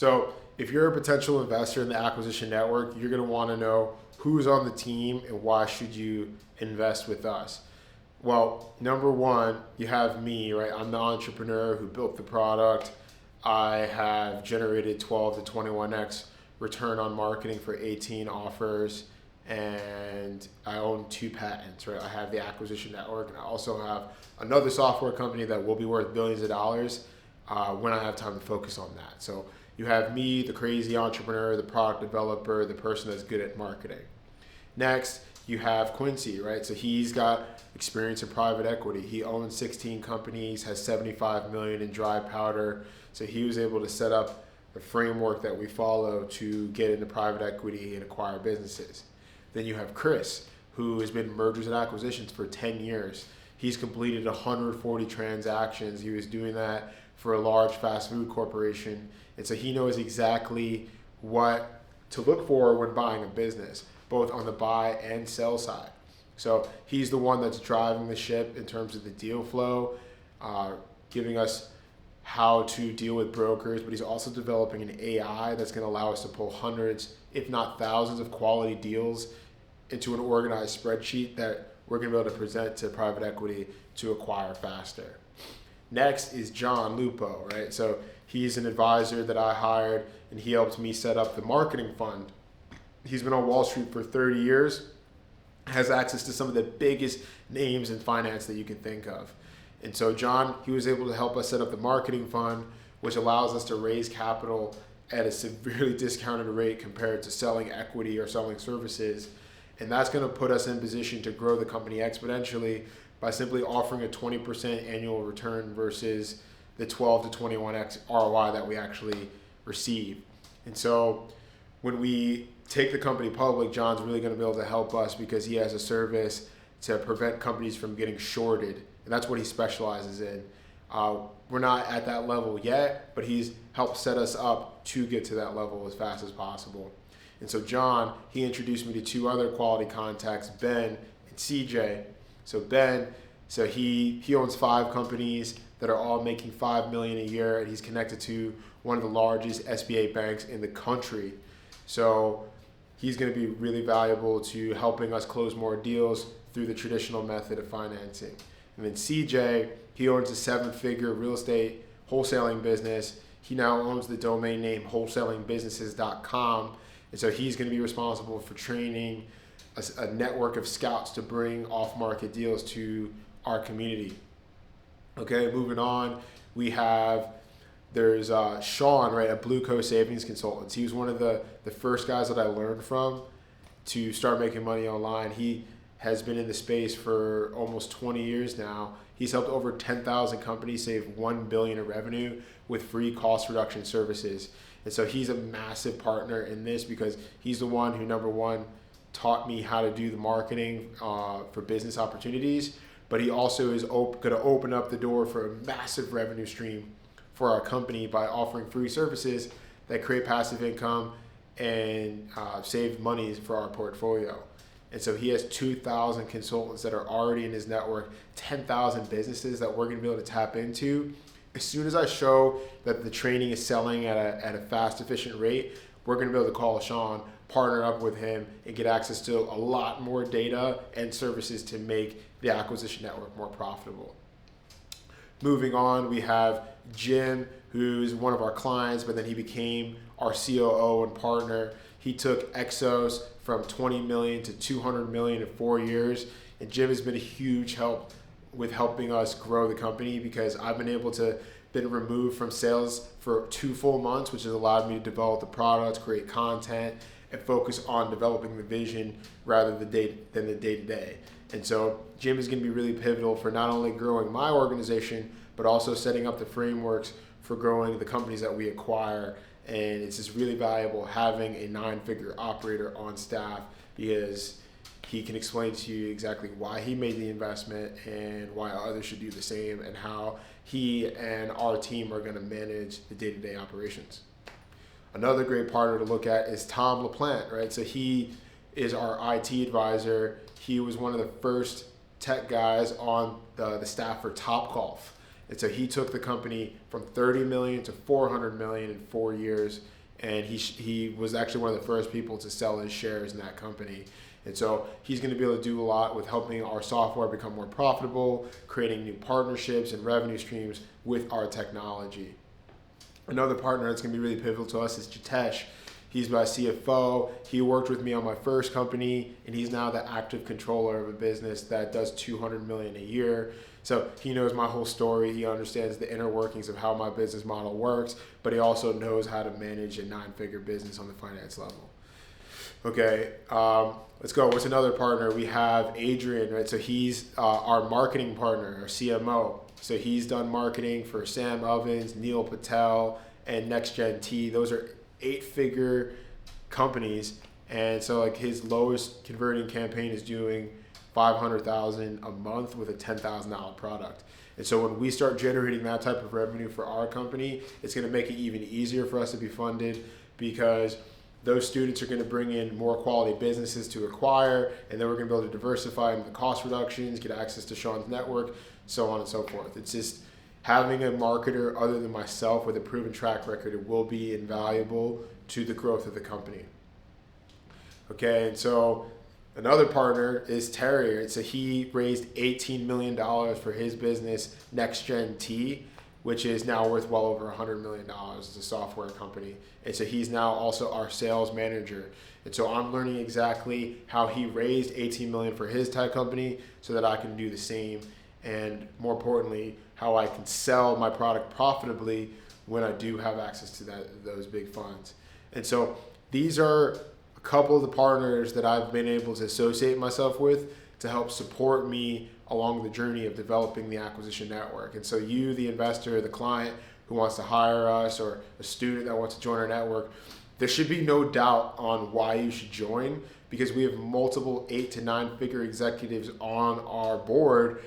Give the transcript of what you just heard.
So if you're a potential investor in the acquisition network, you're going to want to know who's on the team and why should you invest with us. Well, number one, you have me, right? I'm the entrepreneur who built the product. I have generated 12 to 21x return on marketing for 18 offers, and I own 2 patents, right? I have the acquisition network, and I also have another software company that will be worth billions of dollars when I have time to focus on that. So you have me, the crazy entrepreneur, the product developer, the person that's good at marketing. Next, you have Quincy, right? So he's got experience in private equity. He owns 16 companies, has 75 million in dry powder. So he was able to set up the framework that we follow to get into private equity and acquire businesses. Then you have Chris, who has been in mergers and acquisitions for 10 years. He's completed 140 transactions. He was doing that for a large fast food corporation. And so he knows exactly what to look for when buying a business, both on the buy and sell side. So he's the one that's driving the ship in terms of the deal flow, giving us how to deal with brokers, but he's also developing an AI that's going to allow us to pull hundreds, if not thousands, of quality deals into an organized spreadsheet that we're going to be able to present to private equity to acquire faster. Next is John Lupo, right? So he's an advisor that I hired, and he helped me set up the marketing fund. He's been on Wall Street for 30 years, has access to some of the biggest names in finance that you can think of. And so John, he was able to help us set up the marketing fund, which allows us to raise capital at a severely discounted rate compared to selling equity or selling services. And that's going to put us in position to grow the company exponentially by simply offering a 20% annual return versus the 12 to 21x ROI that we actually receive. And so when we take the company public, John's really going to be able to help us because he has a service to prevent companies from getting shorted. And that's what he specializes in. We're not at that level yet, but he's helped set us up to get to that level as fast as possible. And so John, he introduced me to 2 other quality contacts, Ben and CJ. So Ben, he owns 5 companies that are all making $5 million a year, and he's connected to one of the largest SBA banks in the country. So he's going to be really valuable to helping us close more deals through the traditional method of financing. And then CJ, he owns a 7-figure real estate wholesaling business. He now owns the domain name wholesalingbusinesses.com. And so he's going to be responsible for training a network of scouts to bring off-market deals to our community. Okay, moving on, there's Sean, right, at Blue Coast Savings Consultants. He was one of the first guys that I learned from to start making money online. He has been in the space for almost 20 years now. He's helped over 10,000 companies save $1 billion in revenue with free cost reduction services. And so he's a massive partner in this because he's the one who, number one, taught me how to do the marketing for business opportunities, but he also is going to open up the door for a massive revenue stream for our company by offering free services that create passive income and save money for our portfolio. And so he has 2,000 consultants that are already in his network, 10,000 businesses that we're going to be able to tap into. As soon as I show that the training is selling at a fast, efficient rate, we're going to be able to call Sean, partner up with him, and get access to a lot more data and services to make the acquisition network more profitable. Moving on, we have Jim, who's one of our clients, but then he became our COO and partner. He took Exos from 20 million to 200 million in 4 years. And Jim has been a huge help with helping us grow the company because I've been able to been removed from sales for 2 full months, which has allowed me to develop the products, create content, and focus on developing the vision rather than the day-to-day. And so Jim is going to be really pivotal for not only growing my organization, but also setting up the frameworks for growing the companies that we acquire. And it's just really valuable having a 9-figure operator on staff because he can explain to you exactly why he made the investment and why others should do the same and how he and our team are going to manage the day-to-day operations. Another great partner to look at is Tom LaPlante, right? So he is our IT advisor. He was one of the first tech guys on the staff for Topgolf. And so he took the company from 30 million to 400 million in 4 years. And he was actually one of the first people to sell his shares in that company. And so he's going to be able to do a lot with helping our software become more profitable, creating new partnerships and revenue streams with our technology. Another partner that's going to be really pivotal to us is Jitesh. He's my CFO. He worked with me on my first company, and he's now the active controller of a business that does 200 million a year. So he knows my whole story. He understands the inner workings of how my business model works, but he also knows how to manage a 9-figure business on the finance level. Okay, let's go. What's another partner? We have Adrian, right? So he's our marketing partner, our CMO. So he's done marketing for Sam Ovens, Neil Patel, and Next Gen T. Those are 8-figure companies, and so like his lowest converting campaign is doing $500,000 a month with a $10,000 product. And so when we start generating that type of revenue for our company, it's going to make it even easier for us to be funded, because those students are going to bring in more quality businesses to acquire, and then we're going to be able to diversify into the cost reductions, get access to Sean's network, so on and so forth. It's just having a marketer other than myself with a proven track record, it will be invaluable to the growth of the company. Okay, and so another partner is Terry. Right? So he raised $18 million for his business, Next Gen T, which is now worth well over $100 million as a software company. And so he's now also our sales manager. And so I'm learning exactly how he raised $18 million for his tech company so that I can do the same. And more importantly, how I can sell my product profitably when I do have access to those big funds. And so these are a couple of the partners that I've been able to associate myself with to help support me along the journey of developing the acquisition network. And so you, the investor, the client who wants to hire us, or a student that wants to join our network, there should be no doubt on why you should join, because we have multiple 8 to 9 figure executives on our board